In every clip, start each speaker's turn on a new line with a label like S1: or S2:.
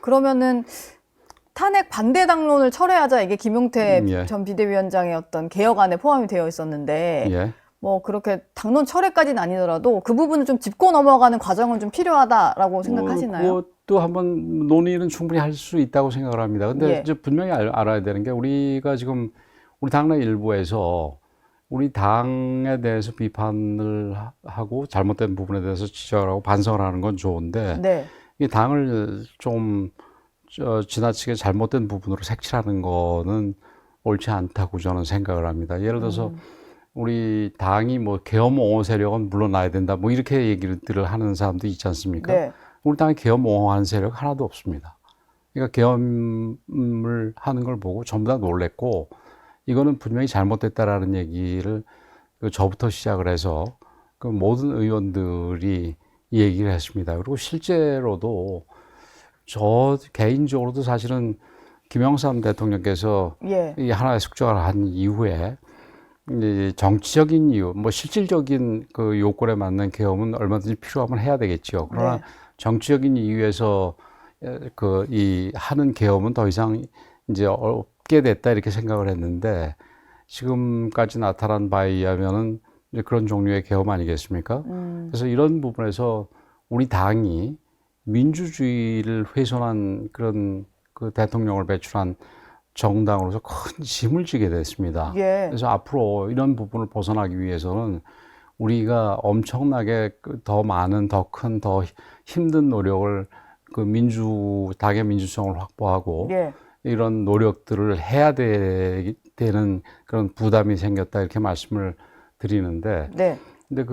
S1: 그러면은 탄핵 반대 당론을 철회하자, 이게 김용태
S2: 예.
S1: 전 비대위원장의 어떤 개혁안에 포함이 되어 있었는데
S2: 예.
S1: 뭐 그렇게 당론 철회까지는 아니더라도 그 부분을 좀 짚고 넘어가는 과정은 좀 필요하다라고 생각하시나요?
S2: 그것도 한번 논의는 충분히 할 수 있다고 생각을 합니다. 근데
S1: 예.
S2: 이제 분명히 알아야 되는 게, 우리가 지금 우리 당내 일부에서 우리 당에 대해서 비판을 하고 잘못된 부분에 대해서 지적을 하고 반성을 하는 건 좋은데,
S1: 네.
S2: 이 당을 좀 지나치게 잘못된 부분으로 색칠하는 거는 옳지 않다고 저는 생각을 합니다. 예를 들어서 우리 당이 뭐 계엄 옹호 세력은 물러나야 된다, 뭐 이렇게 얘기를 하는 사람도 있지 않습니까?
S1: 네.
S2: 우리 당에 계엄 옹호하는 세력 하나도 없습니다. 그러니까 계엄을 하는 걸 보고 전부 다 놀랬고, 이거는 분명히 잘못됐다라는 얘기를 저부터 시작을 해서 그 모든 의원들이 이 얘기를 했습니다. 그리고 실제로도 저 개인적으로도 사실은 김영삼 대통령께서
S1: 예.
S2: 이 하나의 숙정을 한 이후에 이제 정치적인 이유, 뭐 실질적인 그 요건에 맞는 계엄은 얼마든지 필요하면 해야 되겠죠. 그러나
S1: 네.
S2: 정치적인 이유에서 그 이 하는 계엄은 더 이상 이제 없게 됐다, 이렇게 생각을 했는데, 지금까지 나타난 바에 의하면은 이제 그런 종류의 계엄 아니겠습니까? 그래서 이런 부분에서 우리 당이 민주주의를 훼손한 그런 그 대통령을 배출한 정당으로서 큰 짐을 지게 됐습니다.
S1: 예.
S2: 그래서 앞으로 이런 부분을 벗어나기 위해서는 우리가 엄청나게 더 많은, 더 큰, 더 힘든 노력을 그 당의 민주성을 확보하고
S1: 예.
S2: 이런 노력들을 해야 되는 그런 부담이 생겼다, 이렇게 말씀을 드리는데,
S1: 네.
S2: 근데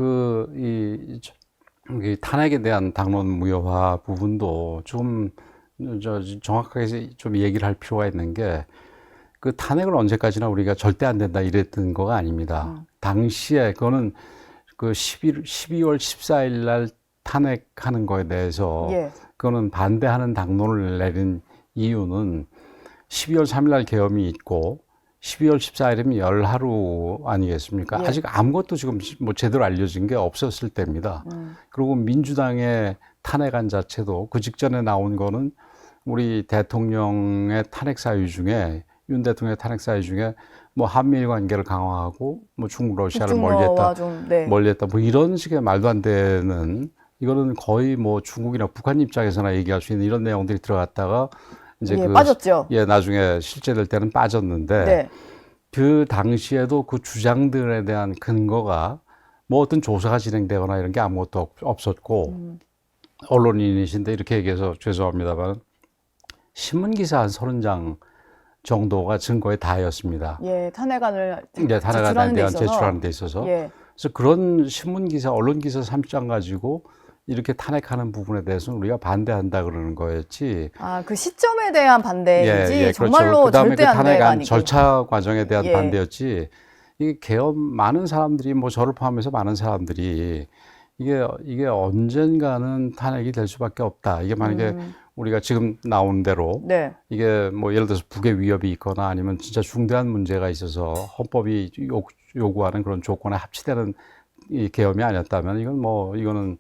S2: 이 탄핵에 대한 당론 무효화 부분도 좀 정확하게 좀 얘기를 할 필요가 있는 게, 그 탄핵을 언제까지나 우리가 절대 안 된다 이랬던 거가 아닙니다. 당시에 그거는 그 12월 14일 날 탄핵하는 거에 대해서
S1: 예.
S2: 그거는 반대하는 당론을 내린 이유는 12월 3일 날 계엄이 있고 12월 14일이면 열하루 아니겠습니까?
S1: 예.
S2: 아직 아무것도 지금 뭐 제대로 알려진 게 없었을 때입니다. 그리고 민주당의 탄핵안 자체도 그 직전에 나온 거는 우리 대통령의 탄핵 사유 중에, 윤 대통령의 탄핵 사유 중에 뭐 한미일 관계를 강화하고 뭐 중국 러시아를 멀리했다,
S1: 네.
S2: 멀리했다, 뭐 이런 식의 말도 안 되는, 이거는 거의 뭐 중국이나 북한 입장에서나 얘기할 수 있는 이런 내용들이 들어갔다가 이제
S1: 예, 빠졌죠.
S2: 나중에 실제될 때는 빠졌는데,
S1: 네.
S2: 그 당시에도 그 주장들에 대한 근거가 뭐 어떤 조사가 진행되거나 이런 게 아무것도 없었고, 언론인이신데 이렇게 얘기해서 죄송합니다만 신문기사 한 30장 정도가 증거의 다였습니다.
S1: 예, 탄핵안을
S2: 탄핵안에 대한 제출하는 데 있어서.
S1: 예.
S2: 그래서 그런 신문기사, 언론기사 30장 가지고 이렇게 탄핵하는 부분에 대해서는 우리가 반대한다 그러는 거였지.
S1: 아, 그 시점에 대한 반대이지
S2: 그렇죠.
S1: 정말로
S2: 그다음에
S1: 절대
S2: 그
S1: 반대가
S2: 탄핵안
S1: 아니고.
S2: 절차 과정에 대한
S1: 예.
S2: 반대였지. 이게 계엄, 많은 사람들이, 뭐 저를 포함해서 많은 사람들이 이게 언젠가는 탄핵이 될 수밖에 없다. 이게 만약에 우리가 지금 나온 대로
S1: 네.
S2: 이게 뭐 예를 들어서 북의 위협이 있거나 아니면 진짜 중대한 문제가 있어서 헌법이 요구하는 그런 조건에 합치되는 이 계엄이 아니었다면, 이거는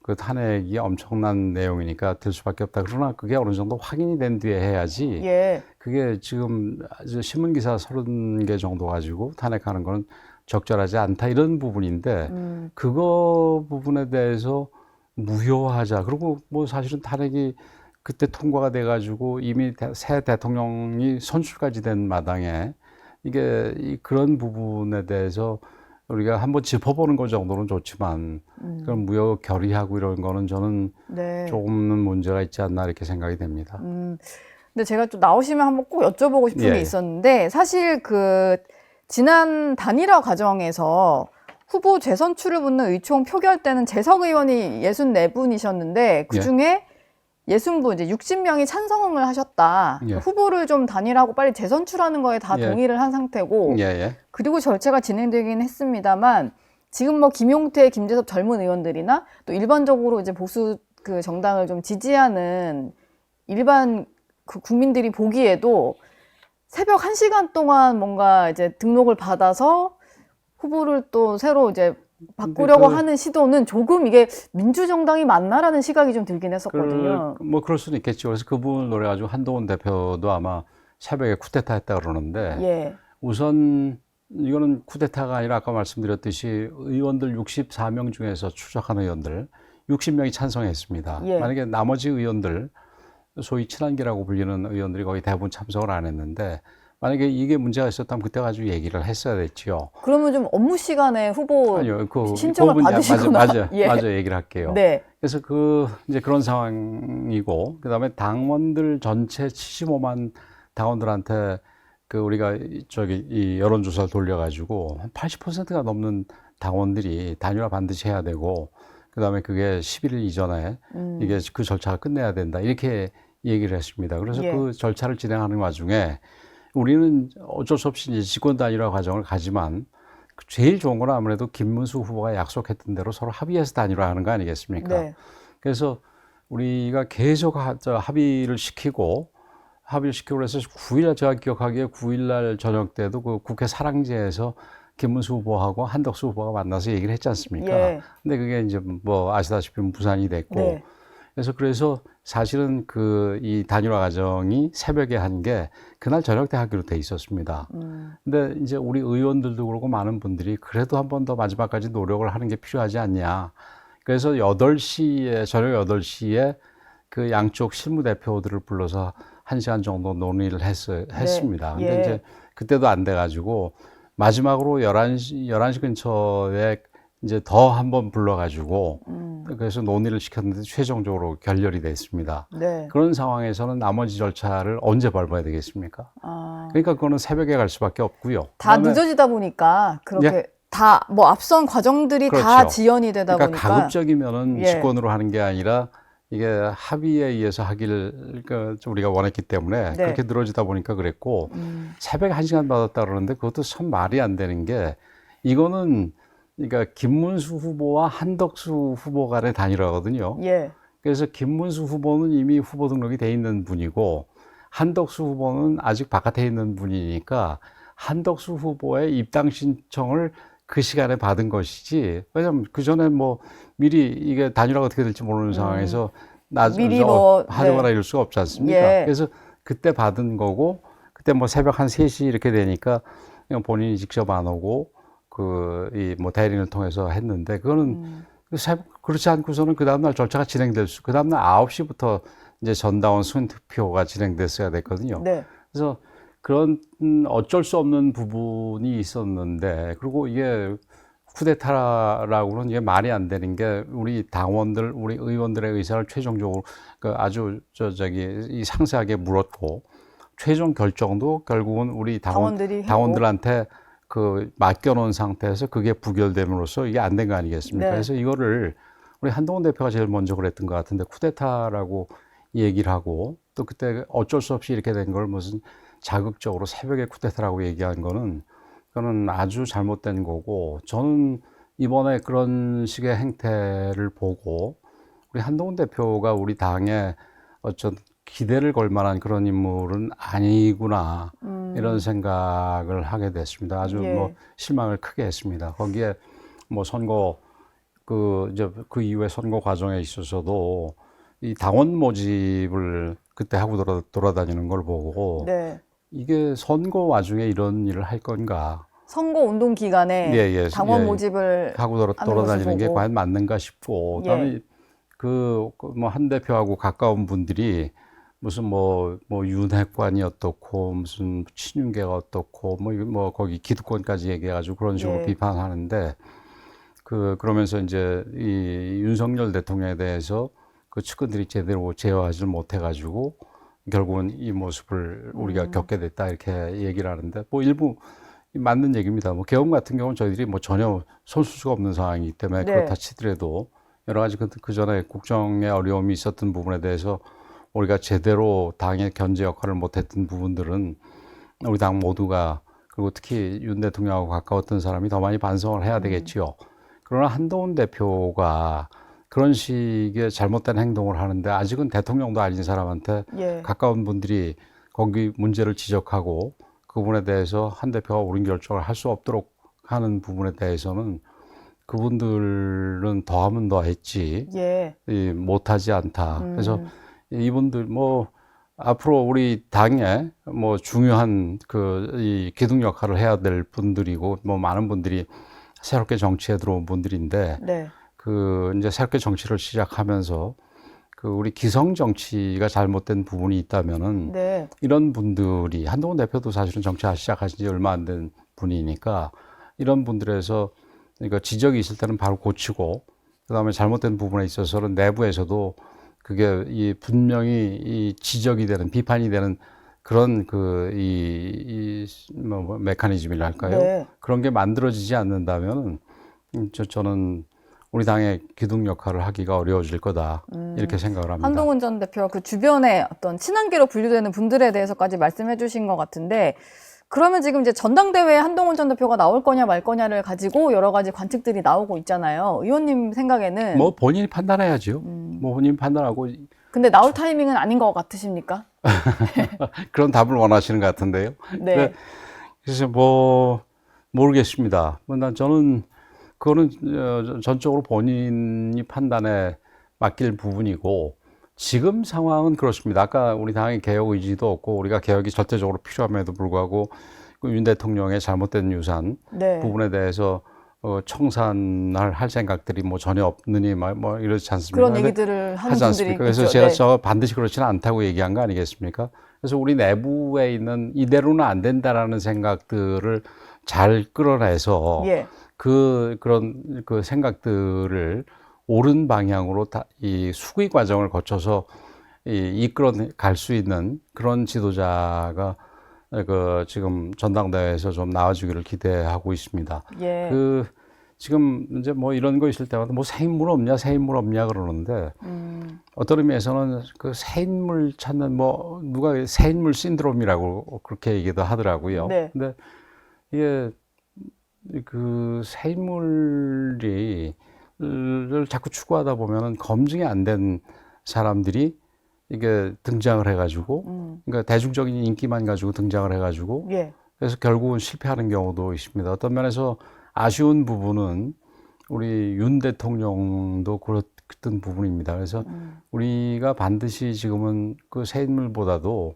S2: 그 탄핵이 엄청난 내용이니까 될 수밖에 없다. 그러나 그게 어느 정도 확인이 된 뒤에 해야지.
S1: 예.
S2: 그게 지금 신문기사 30개 정도 가지고 탄핵하는 거는 적절하지 않다, 이런 부분인데, 그거 부분에 대해서 무효하자. 그리고 뭐 사실은 탄핵이 그때 통과가 돼가지고 이미 새 대통령이 선출까지 된 마당에 그런 부분에 대해서 우리가 한번 짚어보는 것 정도는 좋지만, 그런 무효 결의하고 이런 거는 저는
S1: 네.
S2: 조금은 문제가 있지 않나, 이렇게 생각이 됩니다.
S1: 근데 제가 또 나오시면 한번 꼭 여쭤보고 싶은 게
S2: 예.
S1: 있었는데, 사실 그 지난 단일화 과정에서 후보 재선출을 묻는 의총 표결 때는 재석 의원이 64분이셨는데 그중에 60분, 이제 60명이 찬성을 하셨다.
S2: 예.
S1: 후보를 좀 단일화하고 빨리 재선출하는 거에 다
S2: 예.
S1: 동의를 한 상태고,
S2: 예.
S1: 그리고 절차가 진행되긴 했습니다만, 지금 뭐 김용태, 김재섭 젊은 의원들이나 또 일반적으로 이제 보수 그 정당을 좀 지지하는 일반 그 국민들이 보기에도 새벽 1시간 동안 뭔가 이제 등록을 받아서 후보를 또 새로 이제 바꾸려고
S2: 그
S1: 하는 시도는 조금 이게 민주정당이 맞나라는 시각이 좀 들긴 했었거든요.
S2: 뭐 그럴 수는 있겠죠. 그래서 그 부분을 노려가지고 한동훈 대표도 아마 새벽에 쿠데타 했다 그러는데
S1: 예.
S2: 우선 이거는 쿠데타가 아니라 아까 말씀드렸듯이 의원들 64명 중에서 추적한 의원들 60명이 찬성했습니다.
S1: 예.
S2: 만약에 나머지 의원들 소위 친한계라고 불리는 의원들이 거의 대부분 참석을 안 했는데 만약에 이게 문제가 있었다면 그때 가지고 얘기를 했어야 됐지요.
S1: 그러면 좀 업무 시간에 후보
S2: 아니요,
S1: 신청을
S2: 부분
S1: 받으시거나
S2: 맞아 얘기를 할게요.
S1: 네.
S2: 그래서 이제 그런 상황이고 그다음에 당원들 전체 75만 당원들한테 우리가 이 여론조사를 돌려가지고 한 80%가 넘는 당원들이 단일화 반드시 해야 되고 그다음에 그게 11일 이전에 이게 그 절차가 끝내야 된다 이렇게 얘기를 했습니다. 그래서
S1: 예.
S2: 그 절차를 진행하는 와중에 우리는 어쩔 수 없이 이제 집권 단일화 과정을 가지만 제일 좋은 건 아무래도 김문수 후보가 약속했던 대로 서로 합의해서 단일화하는 거 아니겠습니까?
S1: 네.
S2: 그래서 우리가 계속 합의를 시키고 그래서 9일 제가 기억하기에 9일날 저녁 때도 그 국회 사랑제에서 김문수 후보하고 한덕수 후보가 만나서 얘기를 했지 않습니까?
S1: 예.
S2: 근데 그게 이제 뭐 아시다시피 무산이 됐고
S1: 네.
S2: 그래서 사실은 이 단일화 과정이 새벽에 한 게 그날 저녁 때 하기로 돼 있었습니다. 근데 이제 우리 의원들도 그러고 많은 분들이 그래도 한 번 더 마지막까지 노력을 하는 게 필요하지 않냐. 그래서 저녁 8시에 그 양쪽 실무대표들을 불러서 1시간 정도 논의를 했습니다.
S1: 네.
S2: 근데
S1: 예.
S2: 이제 그때도 안 돼가지고 마지막으로 11시 근처에 이제 더 한 번 불러가지고 그래서 논의를 시켰는데 최종적으로 결렬이 됐습니다.
S1: 네.
S2: 그런 상황에서는 나머지 절차를 언제 밟아야 되겠습니까?
S1: 아,
S2: 그러니까 그거는 새벽에 갈 수밖에 없고요.
S1: 다
S2: 그다음에
S1: 늦어지다 보니까 그렇게
S2: 예?
S1: 다 뭐 앞선 과정들이 다
S2: 그렇죠.
S1: 지연이 되다
S2: 그러니까
S1: 보니까
S2: 가급적이면은
S1: 예.
S2: 직권으로 하는 게 아니라 이게 합의에 의해서 하기를 우리가 원했기 때문에
S1: 네.
S2: 그렇게 늘어지다 보니까 그랬고 새벽에 1시간 받았다 그러는데 그것도 참 말이 안 되는 게 이거는 그러니까 김문수 후보와 한덕수 후보 간의 단일화거든요.
S1: 예.
S2: 그래서 김문수 후보는 이미 후보 등록이 돼 있는 분이고 한덕수 후보는 아직 바깥에 있는 분이니까 한덕수 후보의 입당 신청을 그 시간에 받은 것이지. 왜냐면 그 전에 뭐 미리 이게 단일화가 어떻게 될지 모르는 상황에서
S1: 미리 뭐,
S2: 하려거나
S1: 네.
S2: 이럴 수가 없지 않습니까?
S1: 예.
S2: 그래서 그때 받은 거고 그때 뭐 새벽 한 3시 이렇게 되니까 그냥 본인이 직접 안 오고 뭐 대리인을 통해서 했는데 그거는 그렇지 않고서는 그 다음날 절차가 그 다음날 9시부터 이제 전당원 수투표가 진행됐어야 됐거든요.
S1: 네.
S2: 그래서 그런 어쩔 수 없는 부분이 있었는데 그리고 이게 쿠데타라고는 이게 말이 안 되는 게 우리 의원들의 의사를 최종적으로 아주 이 상세하게 물었고 최종 결정도 결국은 우리 당원들한테 맡겨놓은 상태에서 그게 부결됨으로써 이게 안 된 거 아니겠습니까?
S1: 네.
S2: 그래서 이거를 우리 한동훈 대표가 제일 먼저 그랬던 것 같은데 쿠데타라고 얘기를 하고 또 그때 어쩔 수 없이 이렇게 된 걸 무슨 자극적으로 새벽에 쿠데타라고 얘기한 그거는 아주 잘못된 거고 저는 이번에 그런 식의 행태를 보고 우리 한동훈 대표가 우리 당에 기대를 걸 만한 그런 인물은 아니구나 이런 생각을 하게 됐습니다. 아주
S1: 예.
S2: 뭐 실망을 크게 했습니다. 거기에 뭐 선거 그 이후에 선거 과정에 있어서도 이 당원 모집을 그때 하고 돌아다니는 걸 보고
S1: 네.
S2: 이게 선거 와중에 이런 일을 할 건가?
S1: 선거 운동 기간에 당원
S2: 예.
S1: 모집을
S2: 하고
S1: 하는
S2: 돌아다니는 게
S1: 것을 보고.
S2: 과연 맞는가 싶고
S1: 예.
S2: 그다음에 뭐 한 대표하고 가까운 분들이 무슨 뭐 윤핵관이 어떻고 무슨 친윤계가 어떻고 뭐 거기 기득권까지 얘기해가지고 그런 식으로
S1: 예.
S2: 비판하는데 그러면서 이제 이 윤석열 대통령에 대해서 그 측근들이 제대로 제어하지를 못해가지고 결국은 이 모습을 우리가 겪게 됐다 이렇게 얘기를 하는데 뭐 일부 맞는 얘기입니다. 뭐 계엄 같은 경우는 저희들이 뭐 전혀 손쓸 수가 없는 상황이기 때문에
S1: 네.
S2: 그렇다 치더라도 여러 가지 그 전에 국정에 어려움이 있었던 부분에 대해서 우리가 제대로 당의 견제 역할을 못했던 부분들은 우리 당 모두가 그리고 특히 윤 대통령하고 가까웠던 사람이 더 많이 반성을 해야 되겠지요. 그러나 한동훈 대표가 그런 식의 잘못된 행동을 하는데 아직은 대통령도 아닌 사람한테
S1: 예.
S2: 가까운 분들이 거기 문제를 지적하고 그 부분에 대해서 한 대표가 옳은 결정을 할 수 없도록 하는 부분에 대해서는 그분들은 더하면 더했지
S1: 예.
S2: 못하지 않다. 그래서 이분들 뭐 앞으로 우리 당에 뭐 중요한 이 기둥 역할을 해야 될 분들이고 뭐 많은 분들이 새롭게 정치에 들어온 분들인데
S1: 네.
S2: 이제 새롭게 정치를 시작하면서 우리 기성 정치가 잘못된 부분이 있다면은
S1: 네.
S2: 이런 분들이 한동훈 대표도 사실은 정치 시작하신 지 얼마 안 된 분이니까 이런 분들에서 그러니까 지적이 있을 때는 바로 고치고 그다음에 잘못된 부분에 있어서는 내부에서도 그게 분명히 이 지적이 되는 비판이 되는 그런 뭐 메커니즘이랄까요?
S1: 네.
S2: 그런 게 만들어지지 않는다면 저는 우리 당의 기둥 역할을 하기가 어려워질 거다 이렇게 생각을 합니다.
S1: 한동훈 전 대표와 그 주변에 어떤 친한계로 분류되는 분들에 대해서까지 말씀해 주신 것 같은데 그러면 지금 이제 전당대회에 한동훈 전 대표가 나올 거냐 말 거냐를 가지고 여러 가지 관측들이 나오고 있잖아요. 의원님 생각에는
S2: 뭐 본인이 판단해야죠. 뭐 본인이 판단하고
S1: 근데 나올 타이밍은 아닌 것 같으십니까?
S2: 그런 답을 원하시는 것 같은데요.
S1: 네.
S2: 그래서 뭐 모르겠습니다. 저는 그거는 전적으로 본인이 판단에 맡길 부분이고 지금 상황은 그렇습니다. 아까 우리 당의 개혁 의지도 없고 우리가 개혁이 절대적으로 필요함에도 불구하고 윤 대통령의 잘못된 유산
S1: 네.
S2: 부분에 대해서 청산할 생각들이 뭐 전혀 없느니 뭐 이러지 않습니까?
S1: 그런 얘기들을 하는
S2: 하지
S1: 분들이
S2: 않습니까? 그래서
S1: 있죠.
S2: 제가
S1: 네.
S2: 반드시 그렇지는 않다고 얘기한 거 아니겠습니까? 그래서 우리 내부에 있는 이대로는 안 된다라는 생각들을 잘 끌어내서
S1: 예.
S2: 그런 생각들을 옳은 방향으로 이 수기 과정을 거쳐서 이끌어 갈 수 있는 그런 지도자가 지금 전당대회에서 좀 나와주기를 기대하고 있습니다.
S1: 예.
S2: 지금 이제 뭐 이런 거 있을 때마다 뭐 새 인물 없냐, 새 인물 없냐 그러는데 어떤 의미에서는 새 인물 찾는 뭐 누가 새 인물 신드롬이라고 그렇게 얘기도 하더라고요.
S1: 네.
S2: 근데 이게 새 인물을 자꾸 추구하다 보면은 검증이 안 된 사람들이 이게 등장을 해가지고, 그러니까 대중적인 인기만 가지고 등장을 해가지고,
S1: 예.
S2: 그래서 결국은 실패하는 경우도 있습니다. 어떤 면에서 아쉬운 부분은 우리 윤 대통령도 그랬던 부분입니다. 그래서 우리가 반드시 지금은 새 인물보다도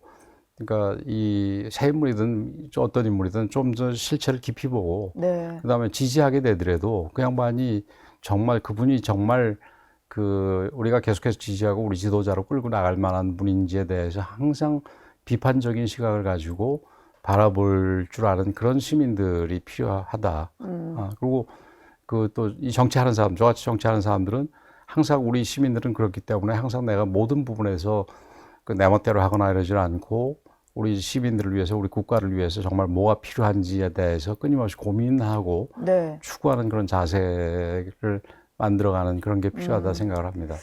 S2: 그러니까 이 새 인물이든 어떤 인물이든 좀 더 실체를 깊이 보고
S1: 네.
S2: 그다음에 지지하게 되더라도 그 양반이 정말 그분이 정말 우리가 계속해서 지지하고 우리 지도자로 끌고 나갈 만한 분인지에 대해서 항상 비판적인 시각을 가지고 바라볼 줄 아는 그런 시민들이 필요하다. 그리고 또 이 정치하는 사람, 저같이 정치하는 사람들은 항상 우리 시민들은 그렇기 때문에 항상 내가 모든 부분에서 내 멋대로 하거나 이러질 않고 우리 시민들을 위해서 우리 국가를 위해서 정말 뭐가 필요한지에 대해서 끊임없이 고민하고
S1: 네.
S2: 추구하는 그런 자세를 만들어가는 그런 게 필요하다 생각을 합니다.